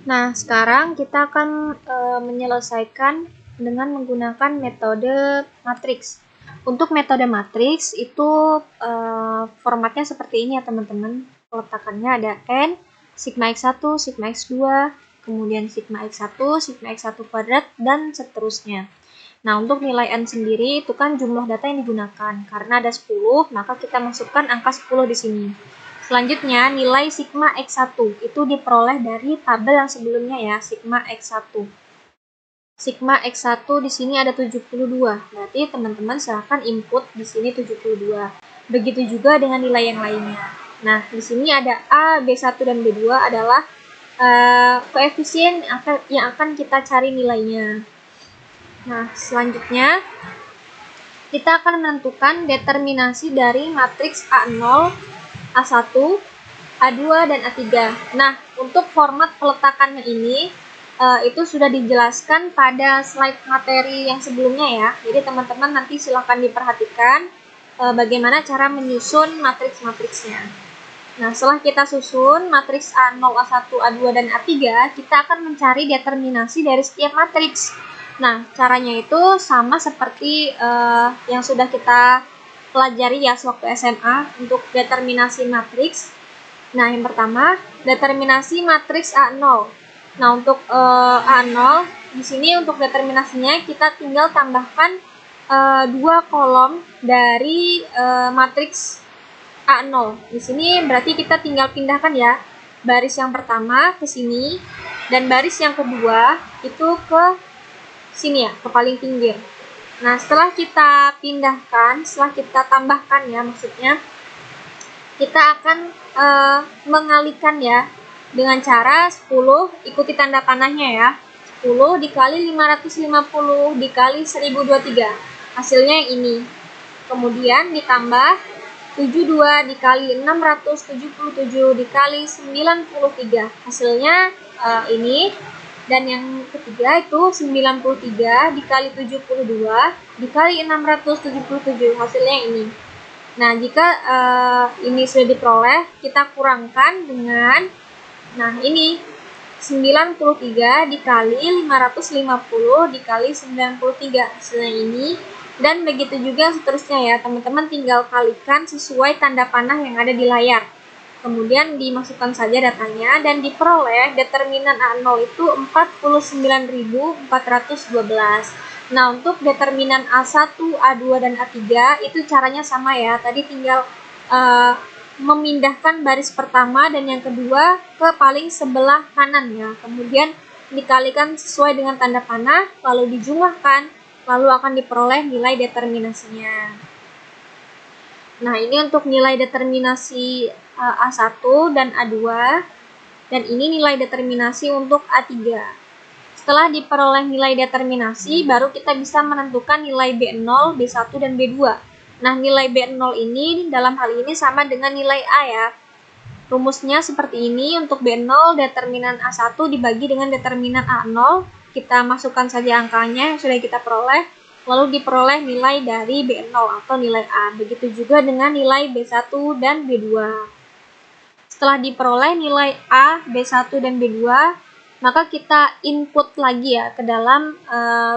Nah, sekarang kita akan menyelesaikan dengan menggunakan metode matriks. Untuk metode matriks itu formatnya seperti ini ya teman-teman. Peletakannya ada N, sigma X1, sigma X2, kemudian sigma X1, sigma X1 kuadrat, dan seterusnya. Nah, untuk nilai N sendiri itu kan jumlah data yang digunakan. Karena ada 10, maka kita masukkan angka 10 di sini. Selanjutnya, nilai sigma X1 itu diperoleh dari tabel yang sebelumnya ya, sigma X1. Sigma X1 di sini ada 72. Berarti teman-teman silahkan input di sini 72. Begitu juga dengan nilai yang lainnya. Nah, di sini ada A, B1 dan B2 adalah koefisien yang akan kita cari nilainya. Nah, selanjutnya kita akan menentukan determinasi dari matriks A0, A1, A2, dan A3. Nah, untuk format peletakannya ini itu sudah dijelaskan pada slide materi yang sebelumnya ya. Jadi teman-teman nanti silahkan diperhatikan bagaimana cara menyusun matriks-matriksnya. Nah, setelah kita susun matriks A0, A1, A2, dan A3, kita akan mencari determinasi dari setiap matriks. Nah, caranya itu sama seperti yang sudah kita pelajari ya sewaktu SMA untuk determinasi matriks. Nah, yang pertama, determinasi matriks A0. Nah, untuk A0, di sini untuk determinasinya kita tinggal tambahkan 2 kolom dari matriks A0. Di sini berarti kita tinggal pindahkan ya, baris yang pertama ke sini, dan baris yang kedua itu ke sini ya, ke paling pinggir. Nah, setelah kita pindahkan, setelah kita tambahkan ya, maksudnya kita akan mengalihkan ya dengan cara 10, ikuti tanda panahnya ya, 10 dikali 550 dikali 1023, hasilnya yang ini. Kemudian ditambah 72 dikali 677 dikali 93, hasilnya ini. Dan yang ketiga itu 93 dikali 72 dikali 677, hasilnya ini. Nah, jika ini sudah diperoleh, kita kurangkan dengan, nah ini 93 dikali 550 dikali 93, hasilnya ini. Dan begitu juga seterusnya ya, teman-teman tinggal kalikan sesuai tanda panah yang ada di layar. Kemudian dimasukkan saja datanya dan diperoleh determinan A0 itu 49.412. Nah, untuk determinan A1, A2, dan A3 itu caranya sama ya. Tadi tinggal memindahkan baris pertama dan yang kedua ke paling sebelah kanan ya. Kemudian dikalikan sesuai dengan tanda panah, lalu dijumlahkan, lalu akan diperoleh nilai determinasinya. Nah, ini untuk nilai determinasi A1 dan A2, dan ini nilai determinasi untuk A3. Setelah diperoleh nilai determinasi, baru kita bisa menentukan nilai B0, B1, dan B2. Nah, nilai B0 ini dalam hal ini sama dengan nilai A ya. Rumusnya seperti ini, untuk B0 determinan A1 dibagi dengan determinan A0, kita masukkan saja angkanya yang sudah kita peroleh, lalu diperoleh nilai dari B0 atau nilai A. Begitu juga dengan nilai B1 dan B2. Setelah diperoleh nilai A, B1, dan B2, maka kita input lagi ya ke dalam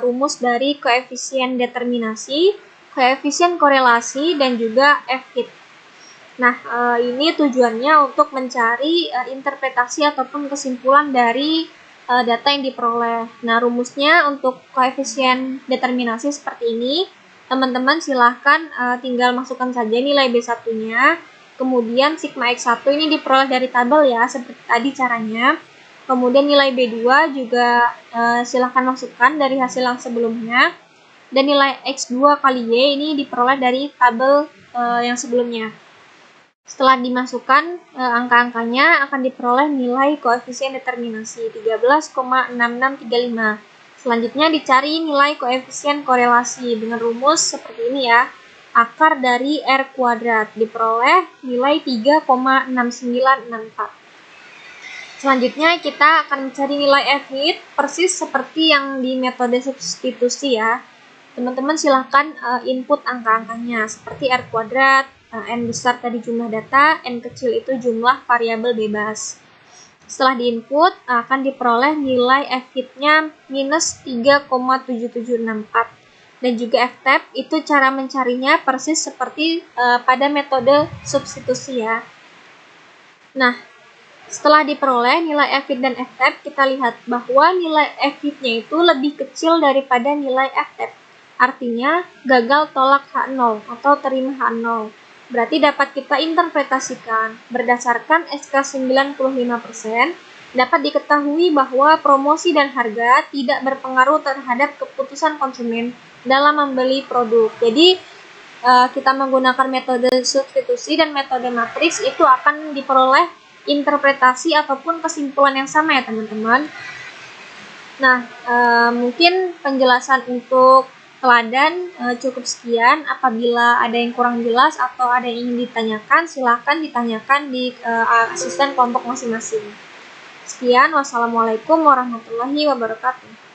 rumus dari koefisien determinasi, koefisien korelasi, dan juga F-fit. Nah, ini tujuannya untuk mencari interpretasi ataupun kesimpulan dari data yang diperoleh. Nah, rumusnya untuk koefisien determinasi seperti ini. Teman-teman silahkan tinggal masukkan saja nilai B1-nya. Kemudian sigma X1 ini diperoleh dari tabel ya, seperti tadi caranya. Kemudian nilai B2 juga silahkan masukkan dari hasil yang sebelumnya. Dan nilai X2 kali Y ini diperoleh dari tabel yang sebelumnya. Setelah dimasukkan angka-angkanya akan diperoleh nilai koefisien determinasi 13,6635. Selanjutnya dicari nilai koefisien korelasi dengan rumus seperti ini ya. Akar dari R kuadrat diperoleh nilai 3,6964. Selanjutnya kita akan mencari nilai F-fit persis seperti yang di metode substitusi ya. Teman-teman silahkan input angka-angkanya seperti R kuadrat, N besar tadi jumlah data, N kecil itu jumlah variabel bebas. Setelah diinput, akan diperoleh nilai F-hit-nya minus 3,7764. Dan juga F-tab, itu cara mencarinya persis seperti pada metode substitusi ya. Nah, setelah diperoleh nilai F-hit dan F-tab, kita lihat bahwa nilai F-hit-nya itu lebih kecil daripada nilai F-tab. Artinya, gagal tolak H0 atau terima H0. Berarti dapat kita interpretasikan berdasarkan SK 95%, dapat diketahui bahwa promosi dan harga tidak berpengaruh terhadap keputusan konsumen dalam membeli produk. Jadi, kita menggunakan metode substitusi dan metode matriks itu akan diperoleh interpretasi ataupun kesimpulan yang sama ya teman-teman. Nah, mungkin penjelasan untuk teladan cukup sekian. Apabila ada yang kurang jelas atau ada yang ingin ditanyakan, silahkan ditanyakan di asisten kelompok masing-masing. Sekian, wassalamualaikum warahmatullahi wabarakatuh.